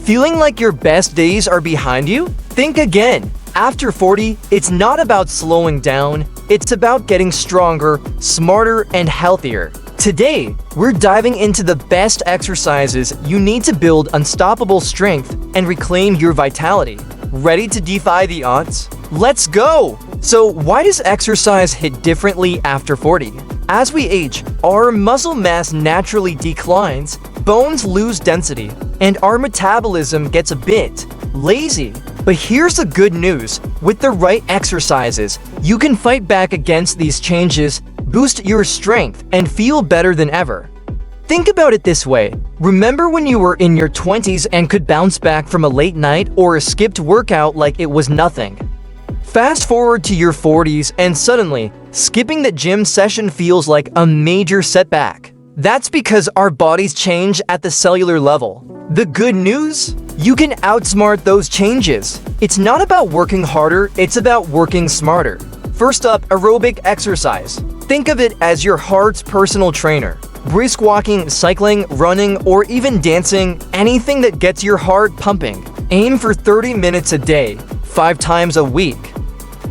Feeling like your best days are behind you? Think again. After 40, it's not about slowing down, it's about getting stronger, smarter, and healthier. Today, we're diving into the best exercises you need to build unstoppable strength and reclaim your vitality. Ready to defy the odds? Let's go! So, why does exercise hit differently after 40? As we age, our muscle mass naturally declines, bones lose density, and our metabolism gets a bit lazy. But here's the good news. With the right exercises, you can fight back against these changes, boost your strength, and feel better than ever. Think about it this way. Remember when you were in your 20s and could bounce back from a late night or a skipped workout like it was nothing? Fast forward to your 40s and suddenly, skipping the gym session feels like a major setback. That's because our bodies change at the cellular level. The good news? You can outsmart those changes. It's not about working harder, it's about working smarter. First up, aerobic exercise. Think of it as your heart's personal trainer. Brisk walking, cycling, running, or even dancing, anything that gets your heart pumping. Aim for 30 minutes a day, 5 times a week.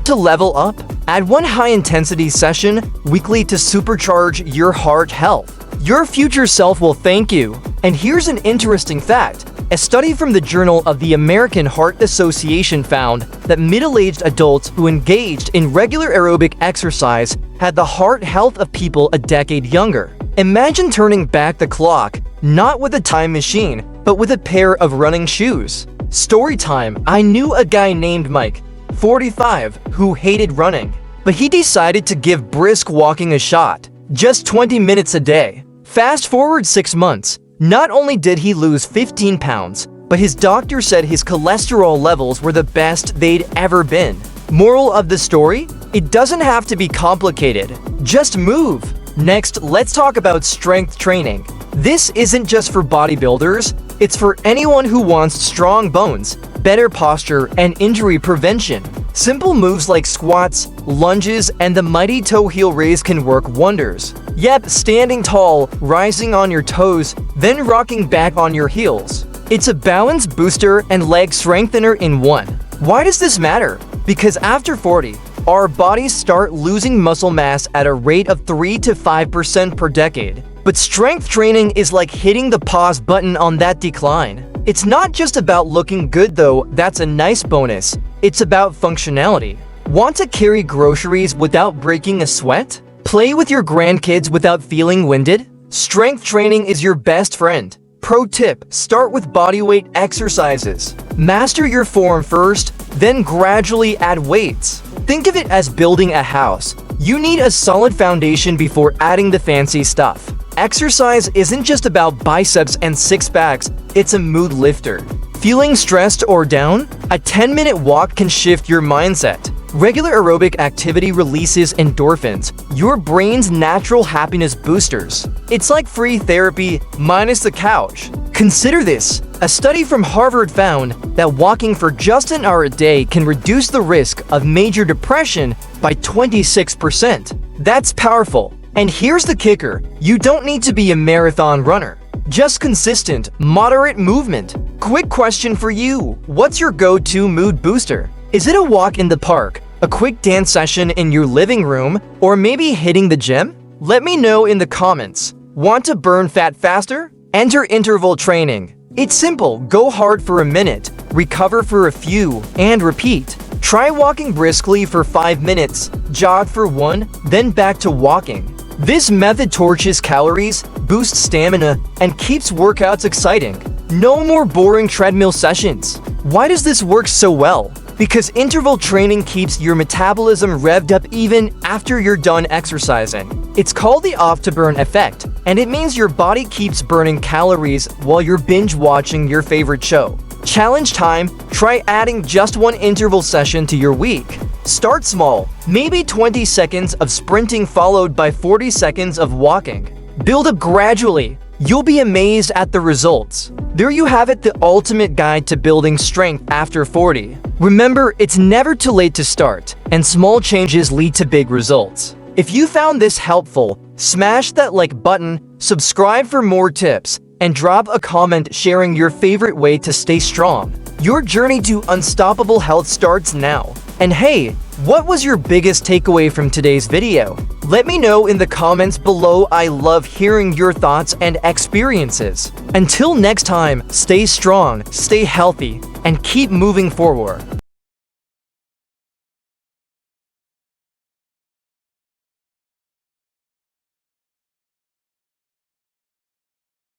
To level up, add one high-intensity session weekly to supercharge your heart health. Your future self will thank you. And here's an interesting fact. A study from the Journal of the American Heart Association found that middle-aged adults who engaged in regular aerobic exercise had the heart health of people a decade younger. Imagine turning back the clock, not with a time machine, but with a pair of running shoes. Story time. I knew a guy named Mike, 45, who hated running, but he decided to give brisk walking a shot. Just 20 minutes a day. Fast forward 6 months. Not only did he lose 15 pounds, but his doctor said his cholesterol levels were the best they'd ever been. Moral of the story? It doesn't have to be complicated. Just move. Next, let's talk about strength training. This isn't just for bodybuilders, it's for anyone who wants strong bones, better posture, and injury prevention. Simple moves like squats, lunges, and the mighty toe heel raise can work wonders. Yep, standing tall, rising on your toes, then rocking back on your heels. It's a balance booster and leg strengthener in one. Why does this matter? Because after 40, our bodies start losing muscle mass at a rate of 3 to 5% per decade. But strength training is like hitting the pause button on that decline. It's not just about looking good though, that's a nice bonus. It's about functionality. Want to carry groceries without breaking a sweat? Play with your grandkids without feeling winded? Strength training is your best friend. Pro tip, start with bodyweight exercises. Master your form first, then gradually add weights. Think of it as building a house. You need a solid foundation before adding the fancy stuff. Exercise isn't just about biceps and six-packs, it's a mood lifter. Feeling stressed or down? A 10-minute walk can shift your mindset. Regular aerobic activity releases endorphins, your brain's natural happiness boosters. It's like free therapy minus the couch. Consider this. A study from Harvard found that walking for just an hour a day can reduce the risk of major depression by 26%. That's powerful. And here's the kicker. You don't need to be a marathon runner. Just consistent, moderate movement. Quick question for you. What's your go-to mood booster? Is it a walk in the park, a quick dance session in your living room, or maybe hitting the gym? Let me know in the comments. Want to burn fat faster? Enter interval training. It's simple. Go hard for a minute, recover for a few, and repeat. Try walking briskly for 5 minutes, jog for 1, then back to walking. This method torches calories, boosts stamina, and keeps workouts exciting. No more boring treadmill sessions. Why does this work so well? Because interval training keeps your metabolism revved up even after you're done exercising. It's called the off-to-burn effect, and it means your body keeps burning calories while you're binge watching your favorite show. Challenge time, try adding just 1 interval session to your week. Start small, maybe 20 seconds of sprinting followed by 40 seconds of walking. Build up gradually. You'll be amazed at the results. There you have it, the ultimate guide to building strength after 40. Remember, it's never too late to start, and small changes lead to big results. If you found this helpful, smash that like button, subscribe for more tips, and drop a comment sharing your favorite way to stay strong. Your journey to unstoppable health starts now. And hey, what was your biggest takeaway from today's video? Let me know in the comments below. I love hearing your thoughts and experiences. Until next time, stay strong, stay healthy, and keep moving forward.